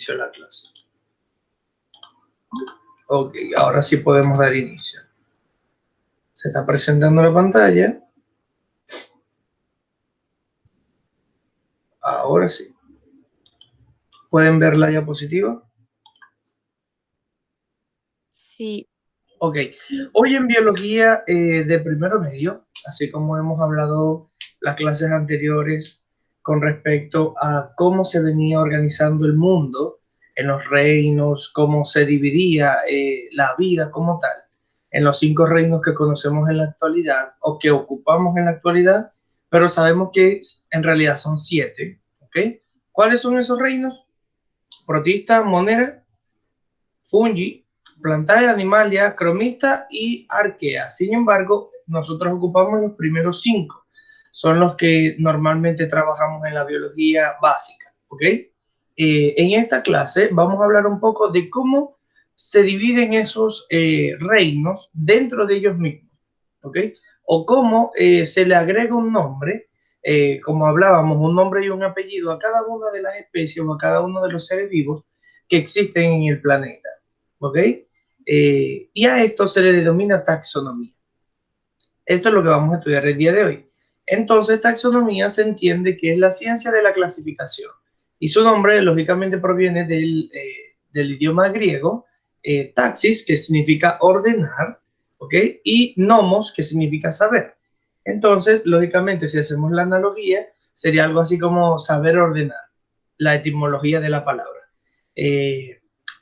inicio la clase. Ok, ahora sí podemos dar inicio. Se está presentando la pantalla. Ahora sí. ¿Pueden ver la diapositiva? Sí. Ok. Hoy en biología de primero medio, así como hemos hablado las clases anteriores con respecto a cómo se venía organizando el mundo en los reinos, cómo se dividía la vida como tal, en los 5 reinos que conocemos en la actualidad o que ocupamos en la actualidad, pero sabemos que en realidad son 7. ¿Ok? ¿Cuáles son esos reinos? Protista, monera, fungi, Plantae, Animalia, Cromista y Arquea. Sin embargo, nosotros ocupamos los primeros 5. Son los que normalmente trabajamos en la biología básica. ¿Ok? En esta clase vamos a hablar un poco de cómo se dividen esos reinos dentro de ellos mismos. ¿Ok? O cómo se le agrega un nombre, como hablábamos, un nombre y un apellido a cada una de las especies o a cada uno de los seres vivos que existen en el planeta. ¿Ok? Y a esto se le denomina taxonomía. Esto es lo que vamos a estudiar el día de hoy. Entonces, taxonomía se entiende que es la ciencia de la clasificación. Y su nombre, lógicamente, proviene del idioma griego, taxis, que significa ordenar, ¿ok? Y nomos, que significa saber. Entonces, lógicamente, si hacemos la analogía, sería algo así como saber ordenar, la etimología de la palabra.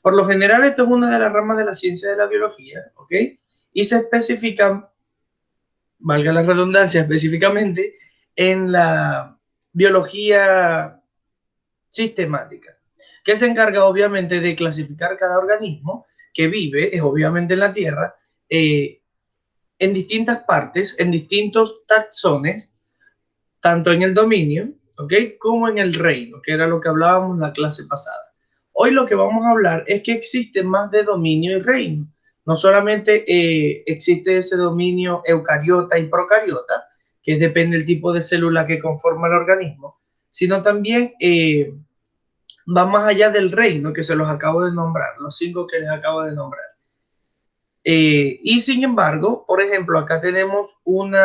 Por lo general, esto es una de las ramas de la ciencia de la biología, ¿ok? Y se especifican, valga la redundancia, específicamente en la biología sistemática, que se encarga obviamente de clasificar cada organismo que vive, es obviamente en la Tierra, en distintas partes, en distintos taxones, tanto en el dominio, ¿ok? Como en el reino, que era lo que hablábamos en la clase pasada. Hoy lo que vamos a hablar es que existe más de dominio y reino. No solamente existe ese dominio eucariota y procariota, que depende del tipo de célula que conforma el organismo, sino también va más allá del reino que se los acabo de nombrar, los 5 que les acabo de nombrar. Y sin embargo, por ejemplo, acá tenemos un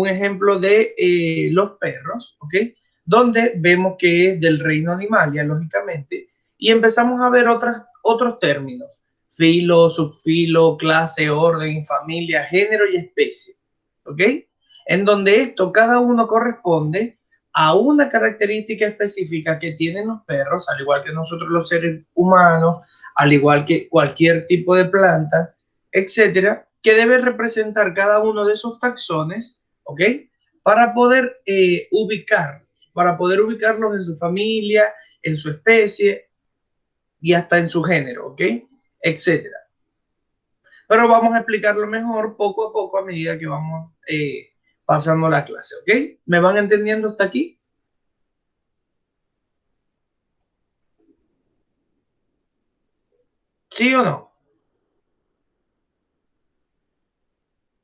ejemplo de los perros, ¿ok? Donde vemos que es del reino Animalia, lógicamente, y empezamos a ver otros términos: filo, subfilo, clase, orden, familia, género y especie, ¿ok? En donde esto, cada uno corresponde a una característica específica que tienen los perros, al igual que nosotros los seres humanos, al igual que cualquier tipo de planta, etcétera, que debe representar cada uno de esos taxones, ¿ok? Para poder ubicarlos en su familia, en su especie y hasta en su género, ¿ok? Etcétera. Pero vamos a explicarlo mejor poco a poco a medida que vamos pasando la clase, ¿ok? ¿Me van entendiendo hasta aquí? ¿Sí o no?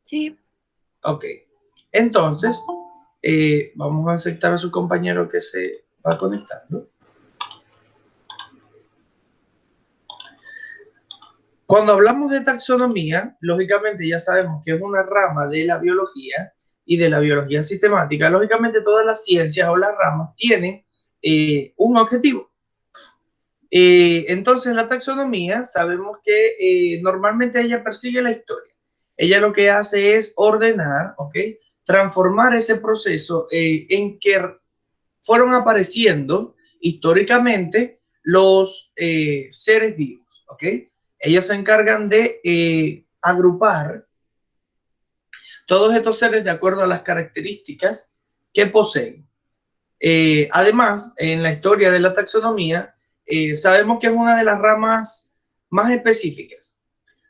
Sí. Ok. Entonces, vamos a aceptar a su compañero que se va conectando. Cuando hablamos de taxonomía, lógicamente ya sabemos que es una rama de la biología y de la biología sistemática. Lógicamente todas las ciencias o las ramas tienen un objetivo. Entonces la taxonomía, sabemos que normalmente ella persigue la historia. Ella lo que hace es ordenar, ¿ok? Transformar ese proceso en que fueron apareciendo históricamente los seres vivos, ¿ok? Ellos se encargan de agrupar todos estos seres de acuerdo a las características que poseen. Además, en la historia de la taxonomía, sabemos que es una de las ramas más específicas,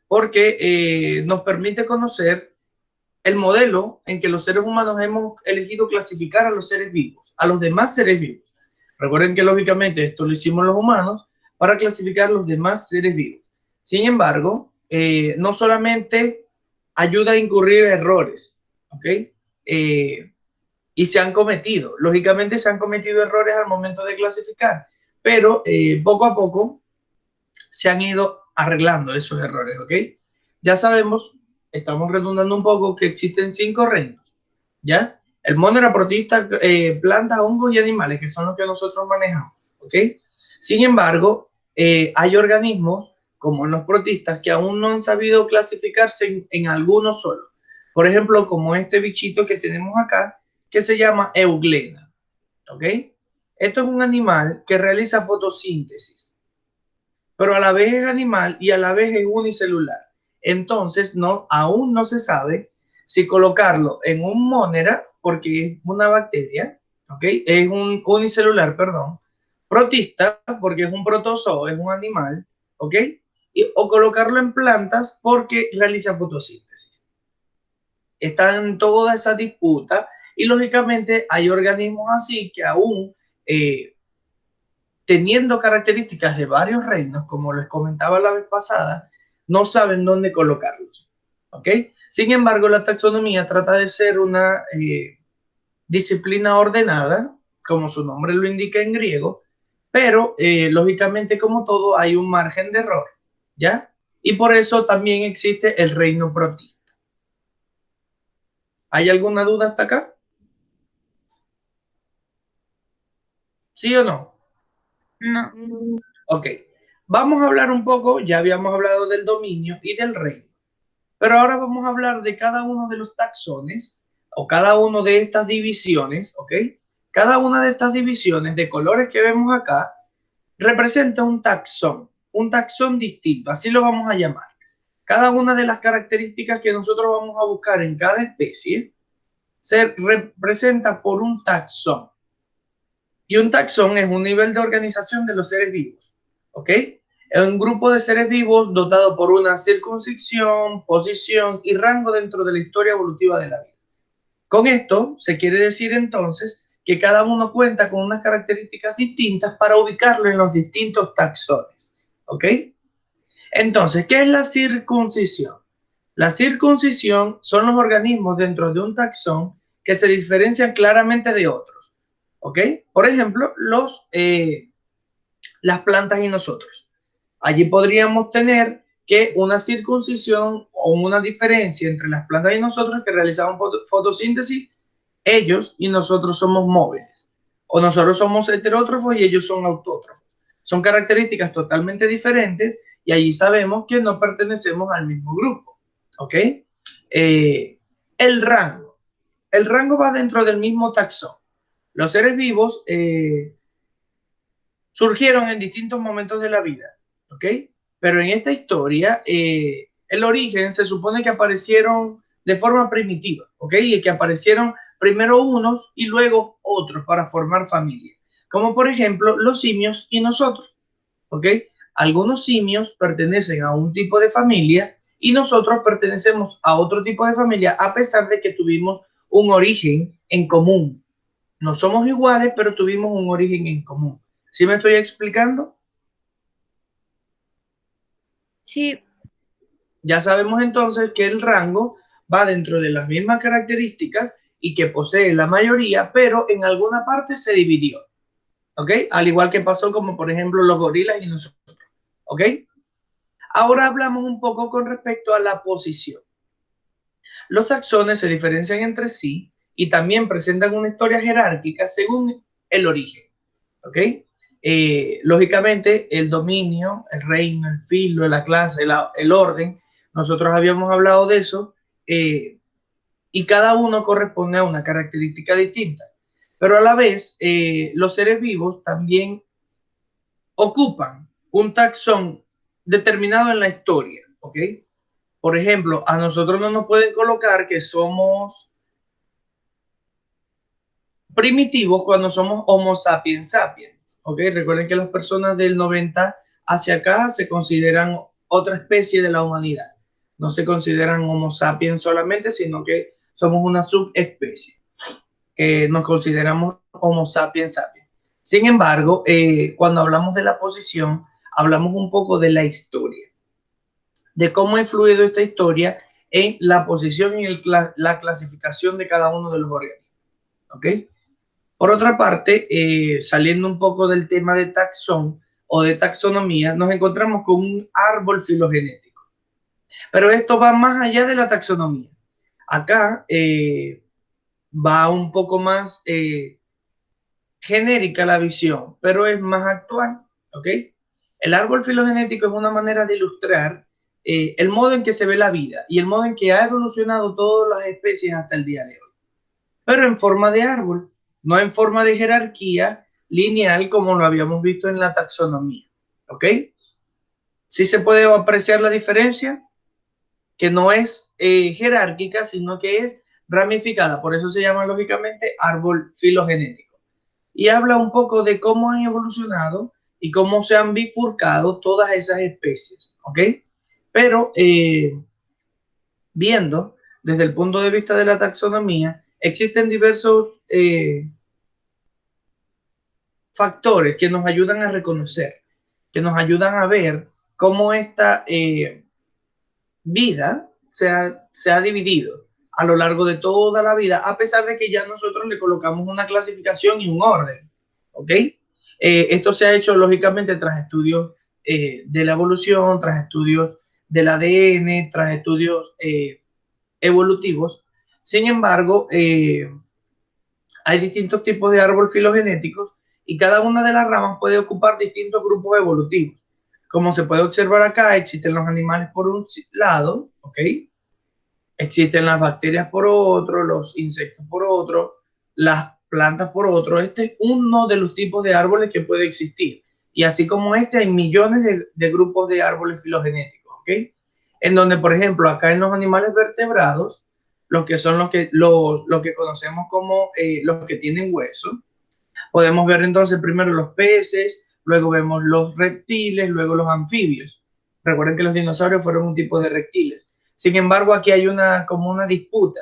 porque nos permite conocer el modelo en que los seres humanos hemos elegido clasificar a los seres vivos, a los demás seres vivos. Recuerden que lógicamente esto lo hicimos los humanos para clasificar los demás seres vivos. Sin embargo, no solamente ayuda a incurrir errores, ¿ok? Y se han cometido, lógicamente se han cometido errores al momento de clasificar, pero poco a poco se han ido arreglando esos errores, ¿ok? Ya sabemos, estamos redundando un poco, que existen 5 reinos, ¿ya? El mundo era protista, plantas, hongos y animales, que son los que nosotros manejamos, ¿ok? Sin embargo, hay organismos, como los protistas, que aún no han sabido clasificarse en algunos solo. Por ejemplo, como este bichito que tenemos acá, que se llama euglena, ¿ok? Esto es un animal que realiza fotosíntesis, pero a la vez es animal y a la vez es unicelular. Entonces, aún no se sabe si colocarlo en un monera, porque es una bacteria, ¿ok? Es un unicelular, perdón. Protista, porque es un protozoo, es un animal, ¿ok? O colocarlo en plantas porque realiza fotosíntesis. Están en toda esa disputa y lógicamente hay organismos así que aún teniendo características de varios reinos, como les comentaba la vez pasada, no saben dónde colocarlos. ¿Ok? Sin embargo, la taxonomía trata de ser una disciplina ordenada, como su nombre lo indica en griego, pero lógicamente, como todo, hay un margen de error, ¿ya? Y por eso también existe el reino protista. ¿Hay alguna duda hasta acá? ¿Sí o no? No. Ok. Vamos a hablar un poco, ya habíamos hablado del dominio y del reino. Pero ahora vamos a hablar de cada uno de los taxones o cada uno de estas divisiones, ¿ok? Cada una de estas divisiones de colores que vemos acá representa un taxón distinto, así lo vamos a llamar. Cada una de las características que nosotros vamos a buscar en cada especie se representa por un taxón. Y un taxón es un nivel de organización de los seres vivos, ¿ok? Es un grupo de seres vivos dotado por una circunscripción, posición y rango dentro de la historia evolutiva de la vida. Con esto se quiere decir entonces que cada uno cuenta con unas características distintas para ubicarlo en los distintos taxones, ¿ok? Entonces, ¿qué es la circuncisión? La circuncisión son los organismos dentro de un taxón que se diferencian claramente de otros, ¿ok? Por ejemplo, las plantas y nosotros. Allí podríamos tener que una circuncisión o una diferencia entre las plantas y nosotros que realizamos fotosíntesis, ellos y nosotros somos móviles. O nosotros somos heterótrofos y ellos son autótrofos. Son características totalmente diferentes y allí sabemos que no pertenecemos al mismo grupo. ¿Ok? El rango. El rango va dentro del mismo taxón. Los seres vivos surgieron en distintos momentos de la vida, ¿ok? Pero en esta historia, el origen se supone que aparecieron de forma primitiva, ¿ok? Y que aparecieron primero unos y luego otros para formar familia, como por ejemplo los simios y nosotros, ¿ok? Algunos simios pertenecen a un tipo de familia y nosotros pertenecemos a otro tipo de familia a pesar de que tuvimos un origen en común. No somos iguales, pero tuvimos un origen en común. ¿Sí me estoy explicando? Sí. Ya sabemos entonces que el rango va dentro de las mismas características y que posee la mayoría, pero en alguna parte se dividió. ¿Ok? Al igual que pasó como por ejemplo los gorilas y nosotros. ¿Ok? Ahora hablamos un poco con respecto a la posición. Los taxones se diferencian entre sí y también presentan una historia jerárquica según el origen. ¿Ok? Lógicamente, el dominio, el reino, el filo, la clase, el orden, nosotros habíamos hablado de eso, y cada uno corresponde a una característica distinta. Pero a la vez, los seres vivos también ocupan un taxón determinado en la historia, ¿ok? Por ejemplo, a nosotros no nos pueden colocar que somos primitivos cuando somos Homo sapiens sapiens, ¿ok? Recuerden que las personas del 90 hacia acá se consideran otra especie de la humanidad. No se consideran Homo sapiens solamente, sino que somos una subespecie. Nos consideramos Homo sapiens sapiens. Sin embargo, cuando hablamos de la posición, hablamos un poco de la historia, de cómo ha influido esta historia en la posición y la clasificación de cada uno de los organismos. ¿Ok? Por otra parte, saliendo un poco del tema de taxón o de taxonomía, nos encontramos con un árbol filogenético. Pero esto va más allá de la taxonomía. Acá va un poco más genérica la visión, pero es más actual, ¿ok? El árbol filogenético es una manera de ilustrar el modo en que se ve la vida y el modo en que ha evolucionado todas las especies hasta el día de hoy, pero en forma de árbol, no en forma de jerarquía lineal como lo habíamos visto en la taxonomía, ¿ok? Sí se puede apreciar la diferencia, que no es jerárquica, sino que es ramificada, por eso se llama lógicamente árbol filogenético. Y habla un poco de cómo han evolucionado y cómo se han bifurcado todas esas especies, ¿ok? Pero viendo desde el punto de vista de la taxonomía, existen diversos factores que nos ayudan a reconocer, que nos ayudan a ver cómo esta vida se ha dividido a lo largo de toda la vida, a pesar de que ya nosotros le colocamos una clasificación y un orden, ¿ok? Esto se ha hecho lógicamente tras estudios de la evolución, tras estudios del ADN, tras estudios evolutivos. Sin embargo, hay distintos tipos de árbol filogenéticos y cada una de las ramas puede ocupar distintos grupos evolutivos. Como se puede observar acá, existen los animales por un lado, ¿ok? Existen las bacterias por otro, los insectos por otro, las plantas por otro. Este es uno de los tipos de árboles que puede existir. Y así como este, hay millones de grupos de árboles filogenéticos, ¿ok? En donde, por ejemplo, acá en los animales vertebrados, los que son lo que conocemos como los que tienen hueso, podemos ver entonces primero los peces, luego vemos los reptiles, luego los anfibios. Recuerden que los dinosaurios fueron un tipo de reptiles. Sin embargo, aquí hay como una disputa,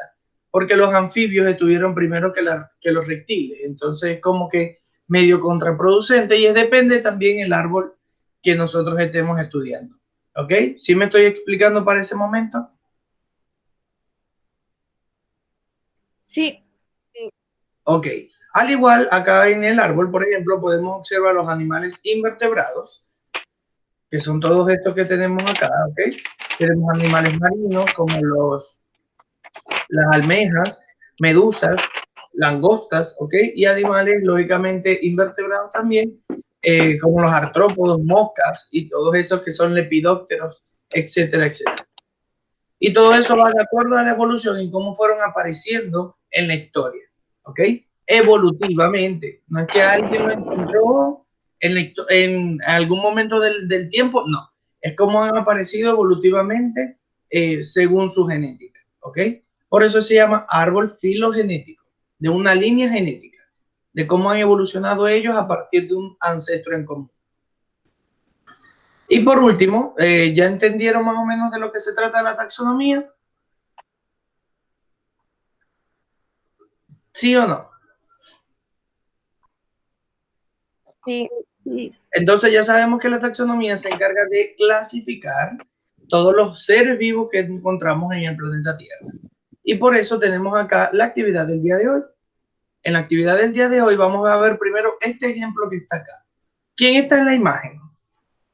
porque los anfibios estuvieron primero que los reptiles. Entonces, como que medio contraproducente y depende también el árbol que nosotros estemos estudiando. ¿Ok? ¿Sí me estoy explicando para ese momento? Sí, Ok. Al igual, acá en el árbol, por ejemplo, podemos observar los animales invertebrados, que son todos estos que tenemos acá, ¿ok? Tenemos animales marinos como las almejas, medusas, langostas, ¿ok? Y animales, lógicamente, invertebrados también, como los artrópodos, moscas y todos esos que son lepidópteros, etcétera, etcétera. Y todo eso va de acuerdo a la evolución y cómo fueron apareciendo en la historia, ¿ok? Evolutivamente. No es que alguien lo encontró en algún momento del tiempo, no. Es como han aparecido evolutivamente según su genética, ¿ok? Por eso se llama árbol filogenético, de una línea genética, de cómo han evolucionado ellos a partir de un ancestro en común. Y por último, ¿ya entendieron más o menos de lo que se trata la taxonomía? ¿Sí o no? sí, sí. Entonces ya sabemos que la taxonomía se encarga de clasificar todos los seres vivos que encontramos en el planeta Tierra. Y por eso tenemos acá la actividad del día de hoy. En la actividad del día de hoy vamos a ver primero este ejemplo que está acá. ¿Quién está en la imagen?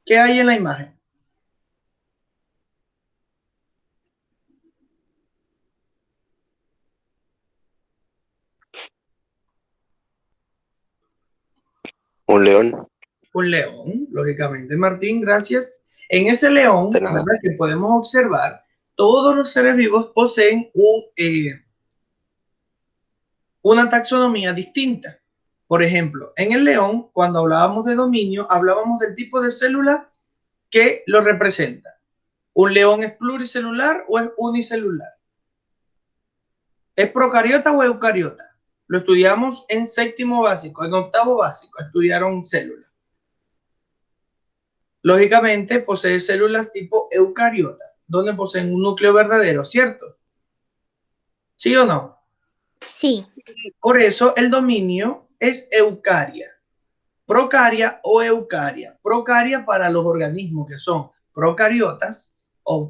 ¿Qué hay en la imagen? Un león, Un león, lógicamente, Martín, gracias. En ese león, de nada. ¿verdad? Que podemos observar, todos los seres vivos poseen una taxonomía distinta. Por ejemplo, en el león, cuando hablábamos de dominio, hablábamos del tipo de célula que lo representa. ¿Un león es pluricelular o es unicelular? ¿Es procariota o eucariota? Lo estudiamos en séptimo básico, en octavo básico, estudiaron células. Lógicamente, posee células tipo eucariota, donde poseen un núcleo verdadero, ¿cierto? ¿Sí o no? Sí. Por eso el dominio es eucaria. Procaria o eucaria. Procaria para los organismos que son procariotas o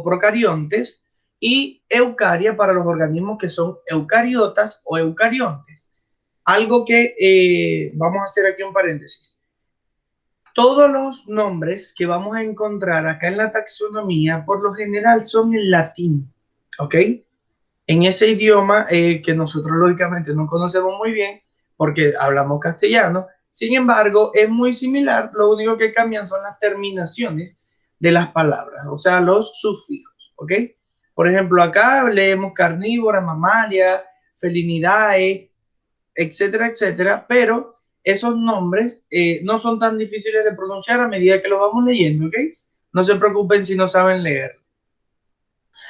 procariontes y eucaria para los organismos que son eucariotas o eucariontes. algo que vamos a hacer aquí un paréntesis. Todos los nombres que vamos a encontrar acá en la taxonomía, por lo general, son en latín, ¿ok? En ese idioma que nosotros lógicamente no conocemos muy bien porque hablamos castellano. Sin embargo, es muy similar. Lo único que cambian son las terminaciones de las palabras, o sea, los sufijos, ¿ok? Por ejemplo, acá leemos carnívora, mamalia, felinidae, etcétera, etcétera, pero esos nombres no son tan difíciles de pronunciar a medida que los vamos leyendo, ¿ok? No se preocupen si no saben leer.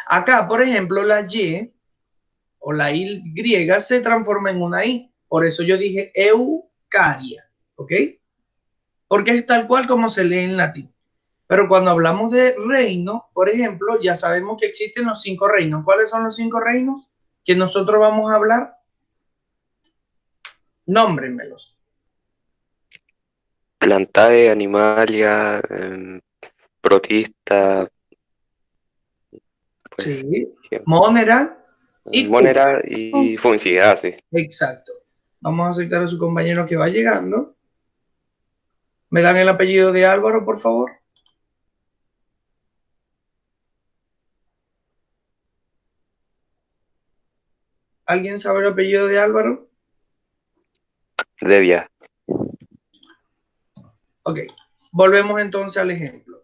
Acá, por ejemplo, la Y o la Y se transforma en una I. Por eso yo dije eucaria, ¿ok? Porque es tal cual como se lee en latín. Pero cuando hablamos de reino, por ejemplo, ya sabemos que existen los 5 reinos. ¿Cuáles son los 5 reinos que nosotros vamos a hablar? Nómbrenmelos. Plantae, Animalia, Protista, pues, Sí. Monera y Fungi. Monera y Fungi, sí. Exacto. Vamos a aceptar a su compañero que va llegando. ¿Me dan el apellido de Álvaro, por favor? ¿Alguien sabe el apellido de Álvaro? Devia. Ok, volvemos entonces al ejemplo.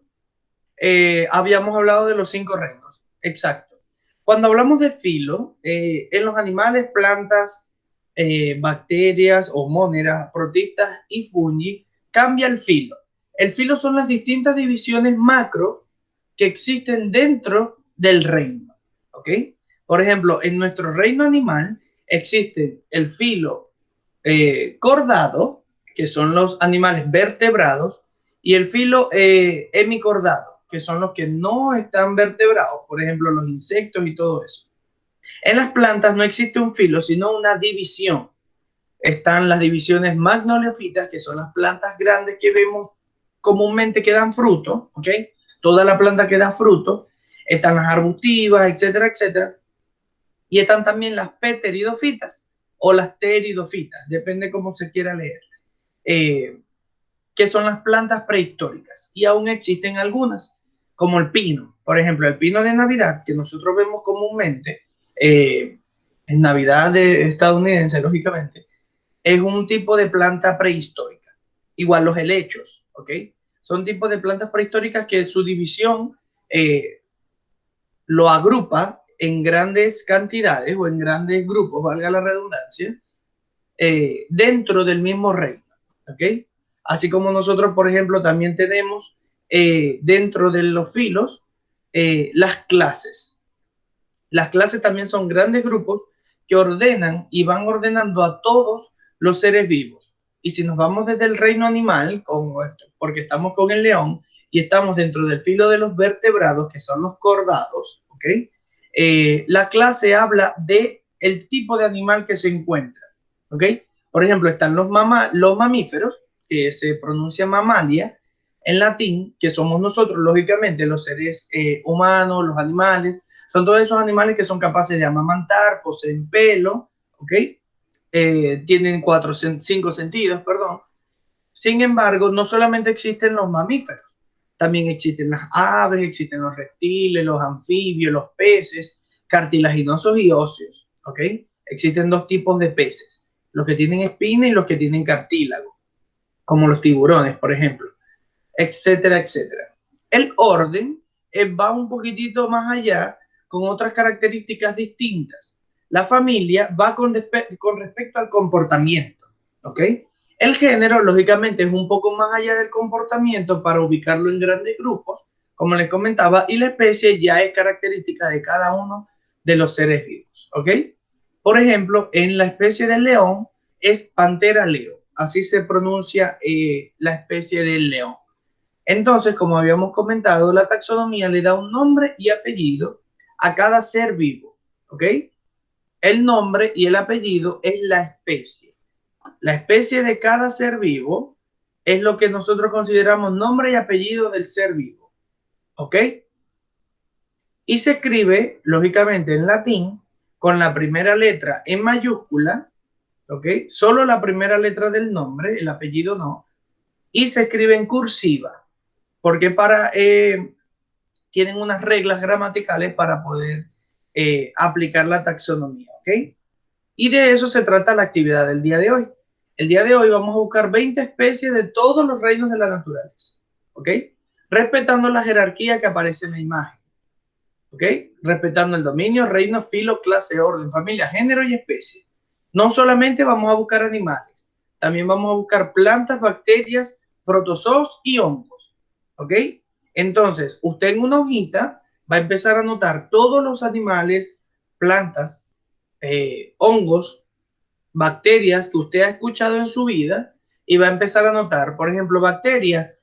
Habíamos hablado de los 5 reinos. Exacto. Cuando hablamos de filo, en los animales, plantas, bacterias o moneras, protistas y fungi, cambia el filo. El filo son las distintas divisiones macro que existen dentro del reino. ¿Ok? Por ejemplo, en nuestro reino animal existe el filo cordado, que son los animales vertebrados, y el filo hemicordado, que son los que no están vertebrados, por ejemplo, los insectos y todo eso. En las plantas no existe un filo, sino una división. Están las divisiones magnoliofitas, que son las plantas grandes que vemos comúnmente que dan fruto, ¿ok? Toda la planta que da fruto. Están las arbustivas, etcétera, etcétera. Y están también las pteridofitas o las pteridofitas, depende cómo se quiera leer, que son las plantas prehistóricas. Y aún existen algunas, como el pino. Por ejemplo, el pino de Navidad, que nosotros vemos comúnmente en Navidad estadounidense, lógicamente, es un tipo de planta prehistórica. Igual los helechos, ¿ok? Son tipos de plantas prehistóricas que su división lo agrupa en grandes cantidades o en grandes grupos, valga la redundancia, dentro del mismo reino, ¿ok? Así como nosotros, por ejemplo, también tenemos dentro de los filos las clases. Las clases también son grandes grupos que ordenan y van ordenando a todos los seres vivos. Y si nos vamos desde el reino animal, como esto, porque estamos con el león y estamos dentro del filo de los vertebrados, que son los cordados, ¿ok? La clase habla de el tipo de animal que se encuentra, ¿ok? Por ejemplo, están los mamíferos, que se pronuncia mamalia en latín, que somos nosotros, lógicamente, los seres humanos, los animales. Son todos esos animales que son capaces de amamantar, poseen pelo, ¿ok? Tienen 5 sentidos, perdón. Sin embargo, no solamente existen los mamíferos, también existen las aves, existen los reptiles, los anfibios, los peces, cartilaginosos y óseos, ¿ok? Existen 2 tipos de peces, los que tienen espina y los que tienen cartílago, como los tiburones, por ejemplo, etcétera, etcétera. El orden va un poquitito más allá con otras características distintas. La familia va con respecto al comportamiento, ¿ok? El género, lógicamente, es un poco más allá del comportamiento para ubicarlo en grandes grupos, como les comentaba, y la especie ya es característica de cada uno de los seres vivos, ¿ok? Por ejemplo, en la especie del león es Panthera leo, así se pronuncia la especie del león. Entonces, como habíamos comentado, la taxonomía le da un nombre y apellido a cada ser vivo, ¿ok? El nombre y el apellido es la especie. La especie de cada ser vivo es lo que nosotros consideramos nombre y apellido del ser vivo, ¿ok? Y se escribe, lógicamente, en latín con la primera letra en mayúscula ¿ok? Solo la primera letra del nombre, el apellido no, y se escribe en cursiva, porque tienen unas reglas gramaticales para poder aplicar la taxonomía, ¿ok? Y de eso se trata la actividad del día de hoy. El día de hoy vamos a buscar 20 especies de todos los reinos de la naturaleza, ¿ok? Respetando la jerarquía que aparece en la imagen, ¿ok? Respetando el dominio, reino, filo, clase, orden, familia, género y especie. No solamente vamos a buscar animales, también vamos a buscar plantas, bacterias, protozoos y hongos, ¿ok? Entonces, usted en una hojita va a empezar a anotar todos los animales, plantas, hongos, bacterias que usted ha escuchado en su vida y va a empezar a anotar, por ejemplo, bacterias,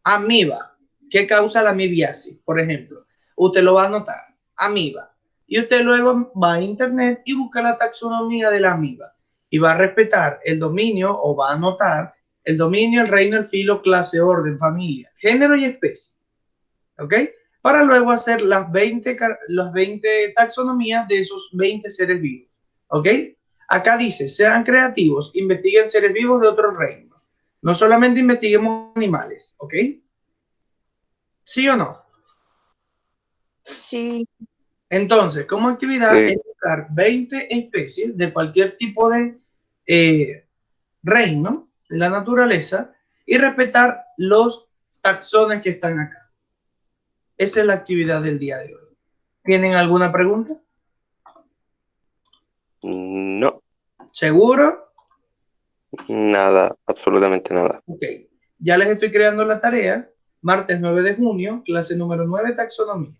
amiba, ¿qué causa la amibiasis? Por ejemplo, usted lo va a anotar, amiba, y usted luego va a internet y busca la taxonomía de la amiba y va a respetar el dominio o va a anotar el dominio, el reino, el filo, clase, orden, familia, género y especie, ¿ok? Para luego hacer las 20 taxonomías de esos 20 seres vivos, ¿ok? Acá dice, sean creativos, investiguen seres vivos de otros reinos. No solamente investiguemos animales, ¿ok? ¿Sí o no? Sí. Entonces, como actividad es Sí. buscar 20 especies de cualquier tipo de reino de la naturaleza y respetar los taxones que están acá. Esa es la actividad del día de hoy. ¿Tienen alguna pregunta? No, ¿Seguro? nada, absolutamente nada. Ok. Ya les estoy creando la tarea. Martes 9 de junio, clase número 9, taxonomía.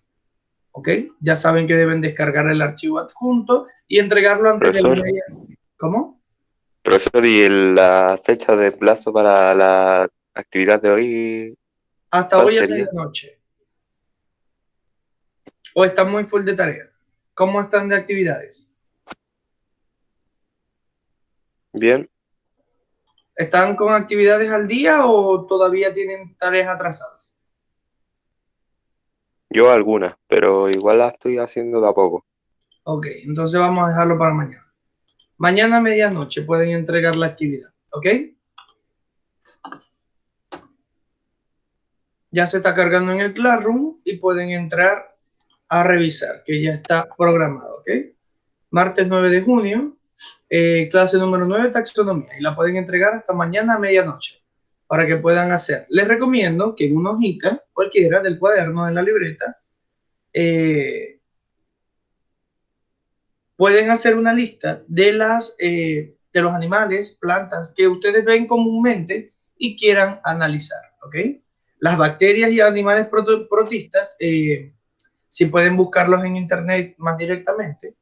¿Ok? Ya saben que deben descargar el archivo adjunto y entregarlo antes del Profesor, media. ¿Cómo? profesor, ¿y la fecha de plazo para la actividad de hoy, Hasta cuál hoy a sería? medianoche. ¿O están muy full de tarea? ¿Cómo están de actividades? Bien, ¿Están con actividades al día o todavía tienen tareas atrasadas? yo algunas, pero igual la estoy haciendo de a poco. Ok, entonces vamos a dejarlo para mañana. Mañana a medianoche pueden entregar la actividad, ¿ok? Ya se está cargando en el Classroom y pueden entrar a revisar, que ya está programado, ¿ok? Martes 9 de junio, clase número 9, taxonomía, y la pueden entregar hasta mañana a medianoche para que puedan hacer. Les recomiendo que en una hojita, cualquiera del cuaderno, de la libreta, pueden hacer una lista de los animales, plantas que ustedes ven comúnmente y quieran analizar, ¿ok? Las bacterias y animales protistas, si pueden buscarlos en internet más directamente,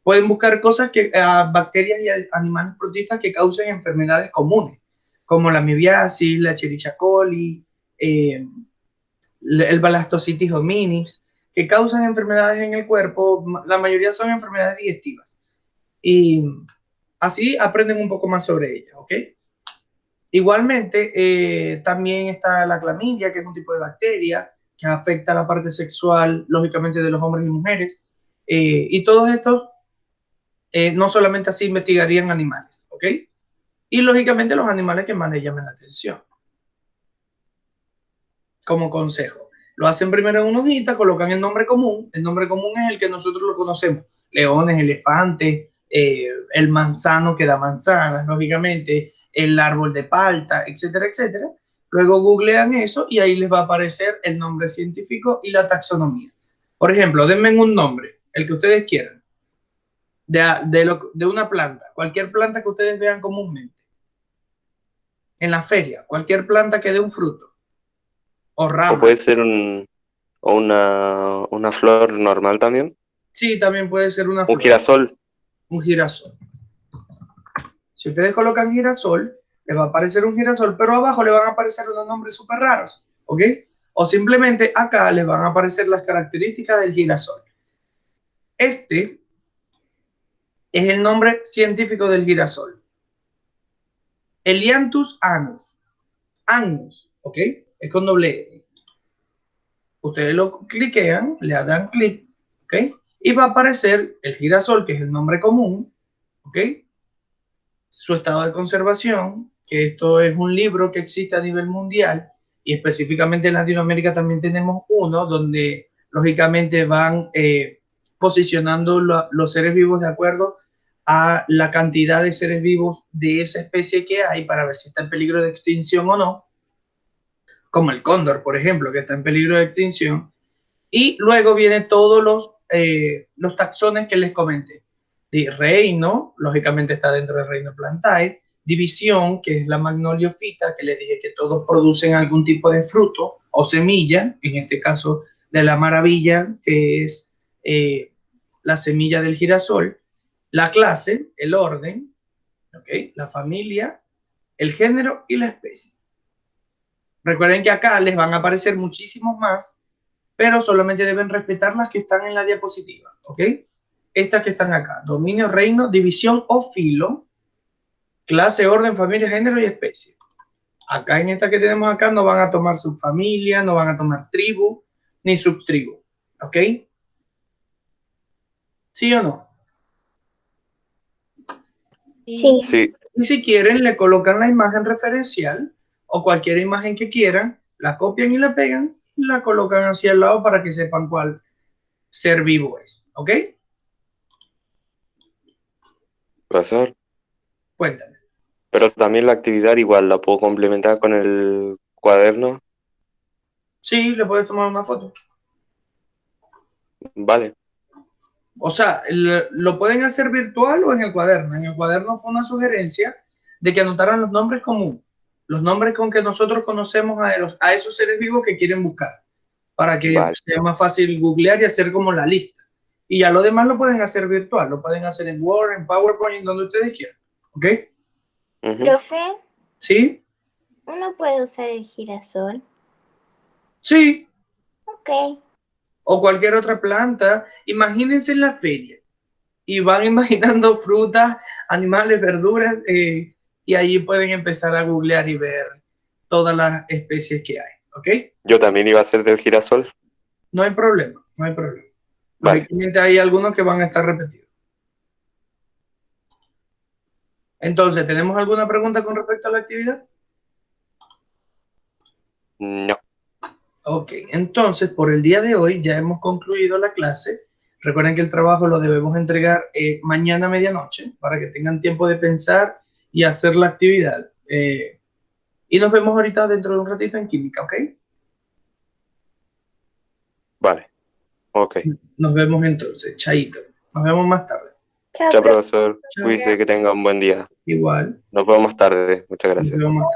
pueden buscar cosas bacterias y animales protistas que causen enfermedades comunes, como la amibiasis, la Escherichia coli, el Blastocitis hominis, que causan enfermedades en el cuerpo. La mayoría son enfermedades digestivas. Y así aprenden un poco más sobre ellas, ¿ok? Igualmente, también está la clamidia, que es un tipo de bacteria que afecta la parte sexual, lógicamente, de los hombres y mujeres. Y todos estos, no solamente así investigarían animales, ¿ok? Y lógicamente los animales que más les llamen la atención. Como consejo, lo hacen primero en una hojita, colocan el nombre común. El nombre común es el que nosotros lo conocemos: leones, elefantes, el manzano que da manzanas, lógicamente, el árbol de palta, etcétera, etcétera. Luego googlean eso y ahí les va a aparecer el nombre científico y la taxonomía. Por ejemplo, denme un nombre, el que ustedes quieran, de una planta, cualquier planta que ustedes vean comúnmente en la feria, cualquier planta que dé un fruto o O rama. puede ser una flor normal también, Sí, también puede ser una un flor, girasol. un girasol. Si ustedes colocan girasol, les va a aparecer un girasol, pero abajo le van a aparecer unos nombres súper raros, ¿ok? O simplemente acá les van a aparecer las características del girasol. Este es el nombre científico del girasol: Elianthus annus. Annus, ¿ok? Es con doble N. Ustedes lo cliquean, le dan clic, ¿ok? ¿ok? Y va a aparecer el girasol, que es el nombre común, ¿ok? Su estado de conservación, que esto es un libro que existe a nivel mundial y específicamente en Latinoamérica también tenemos uno donde lógicamente van posicionando los seres vivos de acuerdo a la cantidad de seres vivos de esa especie que hay para ver si está en peligro de extinción o no, como el cóndor, por ejemplo, que está en peligro de extinción. Y luego vienen todos los taxones que les comenté. De reino, lógicamente está dentro del reino Plantae. División, que es la magnoliofita, que les dije que todos producen algún tipo de fruto o semilla, en este caso de la maravilla, que es la semilla del girasol. La clase, el orden, ¿okay? La familia, el género y la especie. Recuerden que acá les van a aparecer muchísimos más, pero solamente deben respetar las que están en la diapositiva, ¿ok? Estas que están acá, dominio, reino, división o filo, clase, orden, familia, género y especie. Acá en esta que tenemos acá no van a tomar subfamilia, no van a tomar tribu, ni subtribu, ¿ok? ¿Sí o no? Sí. Sí, Y si quieren, le colocan la imagen referencial o cualquier imagen que quieran, la copian y la pegan y la colocan hacia el lado para que sepan cuál ser vivo es, ¿ok? profesor. Cuéntame. Pero también la actividad igual la puedo complementar con el cuaderno. Sí, le puedes tomar una foto. Vale, O sea, lo pueden hacer virtual o en el cuaderno. En el cuaderno fue una sugerencia de que anotaran los nombres comunes, los nombres con que nosotros conocemos a esos seres vivos que quieren buscar, para que vale. sea más fácil googlear y hacer como la lista. Y ya lo demás lo pueden hacer virtual, lo pueden hacer en Word, en PowerPoint, en donde ustedes quieran. ¿Ok? Ujú. Profe, ¿Sí? ¿uno puede usar el girasol? Sí. Ok. O cualquier otra planta. Imagínense en la feria y van imaginando frutas, animales, verduras, y allí pueden empezar a googlear y ver todas las especies que hay, ¿ok? Yo también iba a ser del girasol. No hay problema, no hay problema. Vale. Lógicamente hay algunos que van a estar repetidos. Entonces, ¿tenemos alguna pregunta con respecto a la actividad? No. Ok, entonces por el día de hoy ya hemos concluido la clase. Recuerden que el trabajo lo debemos entregar mañana a medianoche para que tengan tiempo de pensar y hacer la actividad. Y nos vemos ahorita dentro de un ratito en química, ¿ok? Vale. Ok. Nos vemos entonces, chaito. Nos vemos más tarde. Chao, Chao, profe. profesor. Chao. Cuídese, que tenga un buen día. Igual, Nos vemos más tarde. Muchas nos gracias. vemos más tarde.